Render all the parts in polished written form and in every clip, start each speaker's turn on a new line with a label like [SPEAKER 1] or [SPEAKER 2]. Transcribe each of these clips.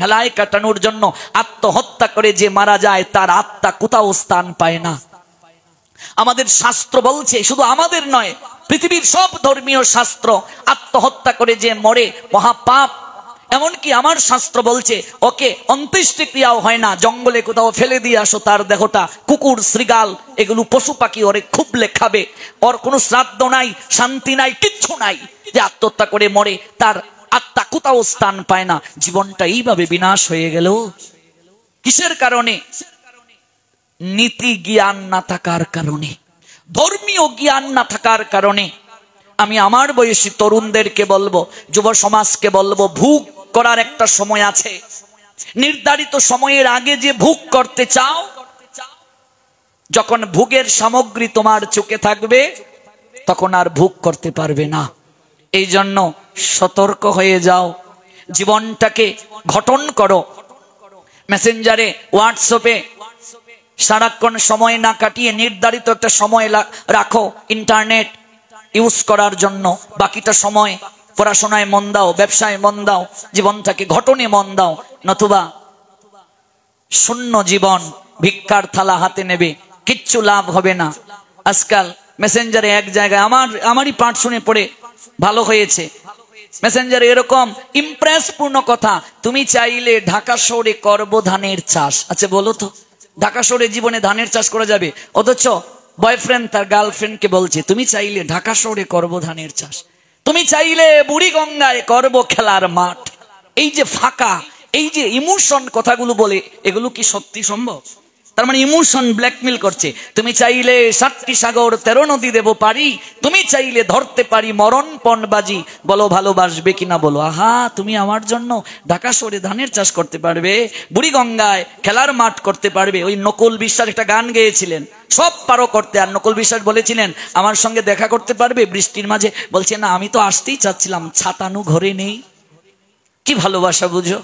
[SPEAKER 1] হেলায় কাটানোর জন্য আত্মহত্যা করে যে মারা যায় তার আত্মা কোথাও স্থান পায় না। আমাদের শাস্ত্র বলছে, শুধু আমাদের নয়, পৃথিবীর সব ধর্মীয় শাস্ত্র, আত্মহত্যা করে যে মরে মহাপাপ। এমনকি আমার শাস্ত্র বলছে ওকে অন্ত্যেষ্টিক্রিয়াও হয় না, জঙ্গলে কোথাও ফেলে দিয়ে আসো তার দেহটা, কুকুর শৃগাল এগুলো পশু পাখি ওরে খুবলে খাবে, ওর কোনো শ্রাদ্ধ নাই, শান্তি নাই, কিচ্ছু নাই। যে আত্মহত্যা করে মরে তার আত্মা কোথাও স্থান পায় না। জীবনটা এইভাবে বিনাশ হয়ে গেল কিসের কারণে? নীতি জ্ঞান না থাকার কারণে, ধর্মীয় জ্ঞান না থাকার কারণে। আমি আমার বয়সী তরুণদেরকে বলবো, যুব সমাজকে বলবো, ভোগ করার একটা সময় আছে। নির্ধারিত সময়ের আগে যে ভোগ করতে চাও, যখন ভোগের সামগ্রী তোমার চোখে থাকবে তখন আর ভোগ করতে পারবে না। এই জন্য সতর্ক হয়ে যাও, জীবনটাকে গঠন করো। মেসেঞ্জারে, হোয়াটসঅ্যাপে সারাক্ষণ সময় না কাটিয়ে নির্ধারিত একটা সময় রাখো ইন্টারনেট ইউজ করার জন্য। বাকিটা সময় পড়াশোনায় মন দাও, ব্যবসায় মন দাও, জীবনটাকে গঠনে মন দাও। নতুবা শূন্য জীবন, ভিক্ষার থালা হাতে নেবে, কিচ্ছু লাভ হবে না। আজকাল মেসেঞ্জারে এক জায়গায় আমারই পাঠ শুনে পড়ে ভালো হয়েছে। মেসেঞ্জারে এরকম ইমপ্রেস পূর্ণ কথা, তুমি চাইলে ঢাকা শহরে করবো ধানের চাষ। আচ্ছা বলো তো, ঢাকা শহরে জীবনে ধানের চাষ করা যাবে? অথচ বয়ফ্রেন্ড তার গার্লফ্রেন্ডকে বলছে তুমি চাইলে ঢাকা শহরে করবো ধানের চাষ, তুমি চাইলে বুড়িগঙ্গায় করবো খেলার মাঠ। এই যে ফাঁকা, এই যে ইমোশন কথাগুলো বলে, এগুলো কি সত্যি সম্ভব? তার মানে ইমোশন ব্ল্যাকমেল করছে। তুমি চাইলে 7টি সাগর 13 নদী দেব পারি, তুমি চাইলে ধরতে পারি মরণপণ বাজি, বলো ভালোবাসবে কিনা বলো। আহা, তুমি আমার জন্য ঢাকা শহরে ধানের চাষ করতে পারবে, বুড়িগঙ্গায় খেলার মাঠ করতে পারবে। ওই নকুল বিশ্বাস একটা গান গেয়েছিলেন, সব পারো করতে। আর নকুল বিশ্বাস বলেছিলেন আমার সঙ্গে দেখা করতে পারবে বৃষ্টির মাঝে? বলছে না, আমি তো আসতেই চাচ্ছিলাম, ছাতানু ঘরে নেই। কি ভালোবাসা বুঝো।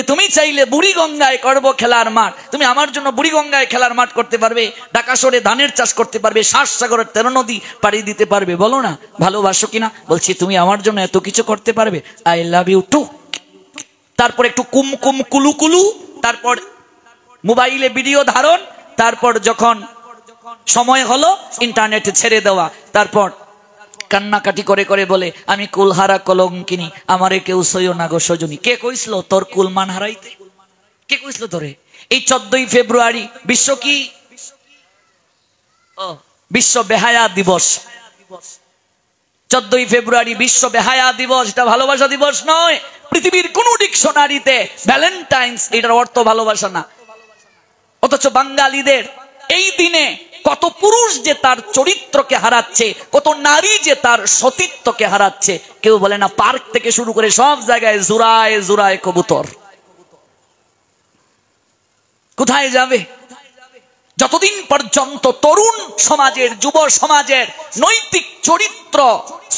[SPEAKER 1] তুমি চাইলে বুড়িগঙ্গায় করবো খেলার মাঠ, তুমি আমার জন্য বুড়িগঙ্গায় খেলার মাঠ করতে পারবে, ঢাকা শহরে ধানের চাষ করতে পারবে, 7 সাগরের 13 নদী পাড়ি দিতে পারবে। বলো না ভালোবাসো কিনা? বলছি তুমি আমার জন্য এত কিছু করতে পারবে, আই লাভ ইউ টু। তারপর একটু কুম কুম কুলু কুলু, তারপর মোবাইলে ভিডিও ধারণ, তারপর যখন সময় হলো ইন্টারনেটে ছেড়ে দেওয়া, তারপর কান্নাকাটি করে করে বলে আমি কুলহারা কলঙ্কিনী, আমারে কেউ সইও না গো সজনী। কে কইছিল তোর কুলমান হারাইতে? কে কইছিল তোরে? এই 14ই ফেব্রুয়ারি বিশ্ব কি? বিশ্ব বেহায়া দিবস। 14ই ফেব্রুয়ারি বিশ্ব বেহায়া দিবস। এটা ভালোবাসা দিবস নয়। পৃথিবীর কোন ডিকশনারিতে ভ্যালেন্টাইন্স এটার অর্থ ভালোবাসা না। অথচ বাঙালিদের এই দিনে কত পুরুষ যে তার চরিত্রকে হারাচ্ছে, কত নারী যে তার সতীত্বকে হারাচ্ছে। কেউ বলে না, পার্ক থেকে শুরু করে সব জায়গায় জোড়ায় জোড়ায় কবুতর। কোথায় যাবে? যতদিন পর্যন্ত তরুণ সমাজের, যুব সমাজের নৈতিক চরিত্র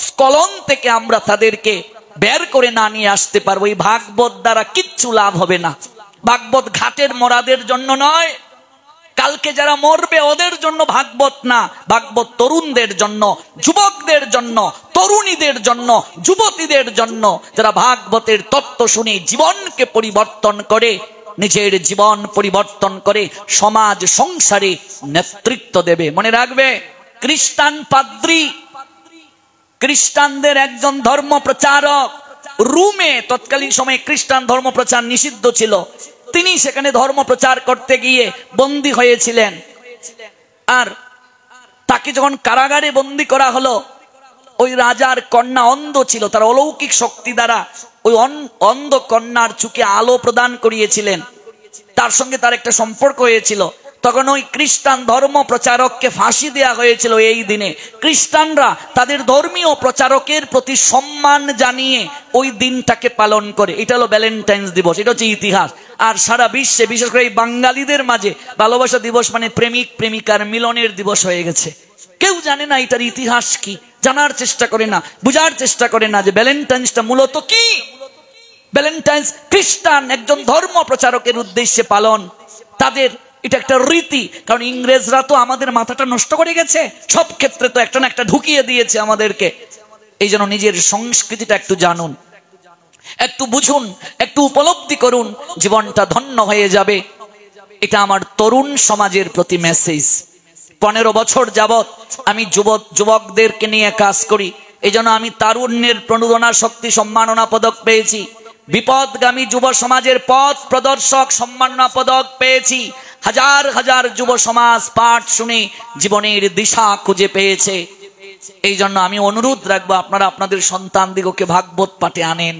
[SPEAKER 1] স্খলন থেকে আমরা তাদেরকে বের করে না নিয়ে আসতে পারবো, এই ভাগবত দ্বারা কিচ্ছু লাভ হবে না। ভাগবত ঘাটের মরাদের জন্য নয়, কালকে যারা মরবে ওদের জন্য ভাগবত না, ভাগবত তরুণদের জন্য, যুবকদের জন্য, তরুণীদের জন্য, যুবতীদের জন্য, যারা ভাগবতের তত্ত্ব শুনে জীবনকে পরিবর্তন করে, নিজের জীবন পরিবর্তন করে সমাজ সংসারে নেতৃত্ব দেবে। মনে রাখবে, খ্রিস্টান পাদ্রী, খ্রিস্টানদের একজন ধর্ম প্রচারক, রোমে তৎকালীন সময়ে খ্রিস্টান ধর্ম প্রচার নিষিদ্ধ ছিল, তিনি সেখানে ধর্ম প্রচার করতে গিয়ে বন্দী হয়েছিলেন। আর তাকে যখন কারাগারে বন্দী করা হলো, ওই রাজার কন্যা অন্ধ ছিল, তার অলৌকিক শক্তি দ্বারা ওই অন্ধ কন্যার চোখে আলো প্রদান করিয়েছিলেন, তার সঙ্গে তার একটা সম্পর্ক হয়েছিল। তখন ওই খ্রিস্টান ধর্ম প্রচারককে ফাঁসি দেয়া হয়েছিল। এই দিনে খ্রিস্টানরা তাদের ধর্মীয় প্রচারকের প্রতি সম্মান জানিয়ে ওই দিনটাকে পালন করে। এটা হলো ভ্যালেন্টাইন্স দিবস, এটা হচ্ছে ইতিহাস। আর সারা বিশ্বে, বিশেষ করে এই বাঙালিদের মাঝে ভালোবাসা দিবস মানে প্রেমিক প্রেমিকার মিলনের দিবস হয়ে গেছে। কেউ জানে না এটার ইতিহাস কি, জানার চেষ্টা করে না, বুঝার চেষ্টা করে না যে ভ্যালেন্টাইন্সটা মূলত কি। ভ্যালেন্টাইন্স খ্রিস্টান একজন ধর্ম প্রচারকের উদ্দেশ্যে পালন, তাদের এটা একটা রীতি। কারণ ইংরেজরা তো আমাদের মাথাটা নষ্ট করে গেছে, সব ক্ষেত্রে তো একটা না একটা ঢুকিয়ে দিয়েছে আমাদেরকে। এই জন্য নিজের সংস্কৃতিটা একটু জানুন। একটু বুঝুন, একটু উপলব্ধি করুন, জীবনটা ধন্য হয়ে যাবে। এটা আমার তরুণ সমাজের প্রতি মেসেজ। 15 বছর যাবত আমি যুবকদেরকে নিয়ে কাজ করি, এই জন্য আমি তারুণ্যের প্রণোদনা শক্তি সম্মাননা পদক পেয়েছি। বিপদগামী যুব সমাজের পথ প্রদর্শক সম্মাননা পদক পেয়েছি। হাজার হাজার যুব সমাজ পাঠ শুনে জীবনের দিশা খুঁজে পেয়েছে। এই জন্য আমি অনুরোধ রাখবো, আপনারা আপনাদের সন্তান দিগকে ভাগবত পাঠে আনেন।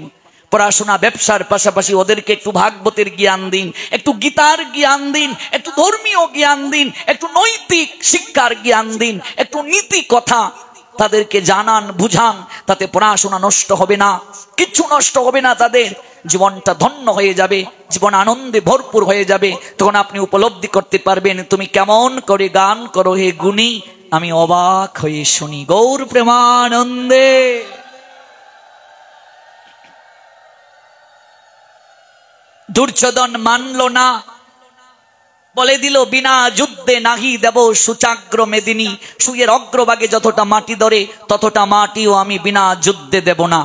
[SPEAKER 1] পড়াশোনা ব্যবসার পাশাপাশি ওদেরকে একটু ভাগবতের জ্ঞান দিন, একটু গীতার জ্ঞান দিন, একটু ধর্মীয় জ্ঞান দিন, একটু নৈতিক শিক্ষার জ্ঞান দিন, একটু নীতি কথা তাদেরকে জানান, বুঝান। তাতে পড়াশোনা নষ্ট হবে না, কিচ্ছু নষ্ট হবে না, তাদের জীবনটা ধন্য হয়ে যাবে, জীবন আনন্দে ভরপুর হয়ে যাবে। তখন আপনি উপলব্ধি করতে পারবেন, তুমি কেমন করে গান করো হে গুণী, আমি অবাক হয়ে শুনি। গৌর প্রেমানন্দে। দুর্যোধন মানল না, বলে দিল বিনা যুদ্ধে নাহি দেব সুচাগ্র মেদিনী। সুয়ের অগ্রভাগে যতটা মাটি ধরে ততটা মাটিও আমি বিনা যুদ্ধে দেব না।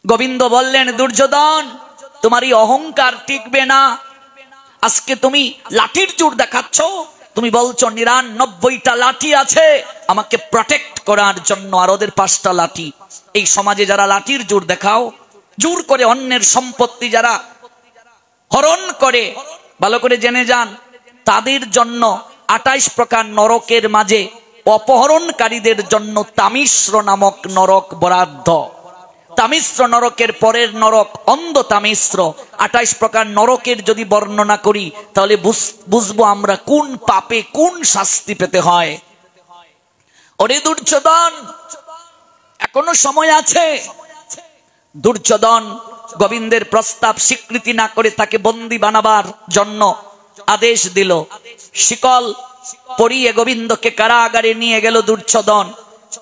[SPEAKER 1] গোবিন্দ বললেন, দুর্যোধন তোমার এই অহংকার টিকবে না। আজকে তুমি লাঠির জোর দেখাচ্ছ, তুমি বলছো 99টা লাঠি আছে আমাকে প্রটেক্ট করার জন্য, আর ওদের 5টা লাঠি। এই সমাজে যারা লাঠির জোর দেখাও, জোর করে অন্যের সম্পত্তি যারা হরণ করে, ভালো করে জেনে যান, তাদের জন্য 28 প্রকার নরকের মাঝে অপহরণকারীদের জন্য তামিশ্র নামক নরক বরাদ্দ। তামিশ্র নরকের পরের নরক অন্ধ তামিশ্র। 28 প্রকার নরকের যদি বর্ণনা করি তাহলে বুঝবো আমরা কোন পাপে কোন শাস্তি পেতে হয়। ওরে দুর্যোধন, এখনো সময় আছে। দুর্যোধন গোবিন্দের প্রস্তাব স্বীকৃতি না করে তাকে বন্দী বানাবার জন্য আদেশ দিল। শিকল পরিয়ে গোবিন্দকে কারাগারে নিয়ে গেল দুর্যোধন।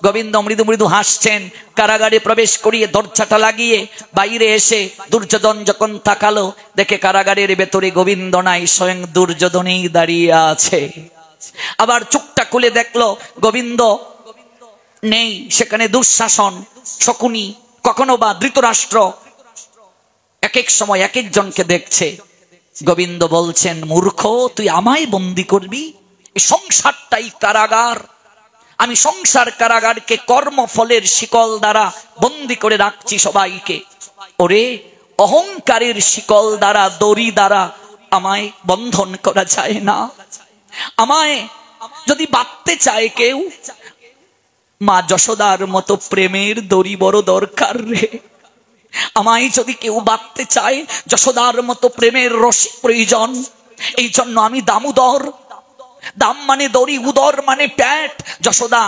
[SPEAKER 1] গোবিন্দ মৃদু মৃদু হাসছেন। কারাগারে প্রবেশ করিয়ে দরজাটা লাগিয়ে বাইরে এসে দুর্যোধন যখন তাকালো, দেখে কারাগারের ভেতরে গোবিন্দ নাই, স্বয়ং দুর্যোধনই দাঁড়িয়ে আছে। আবার চোখটা খুলে দেখলো গোবিন্দ নেই, সেখানে দুঃশাসন, শকুনি, কখনো বা ধৃতরাষ্ট্র এক এক সময় এক একজনকে দেখছে। গোবিন্দ বলছেন, মূর্খ, তুই আমায় বন্দী করবি? এই সংসারটাই কারাগার। আমি সংসার কারাগারকে কর্মফলের শিকল দ্বারা বন্দী করে রাখছি সবাইকে। ওরে, অহংকারের শিকল দ্বারা, দড়ি দ্বারা আমায় বন্ধন করা যায় না। আমায় যদি বাঁধতে চায় কেউ, মা যশোদার মতো প্রেমের দড়ি বড় দরকার রে। আমায় যদি কেউ বাঁধতে চায়, যশোদার মতো প্রেমের রশি প্রয়োজন। এই জন্য আমি দামোদর। দাম মানে দড়ি, উদর মানে প্যাট। যশোদা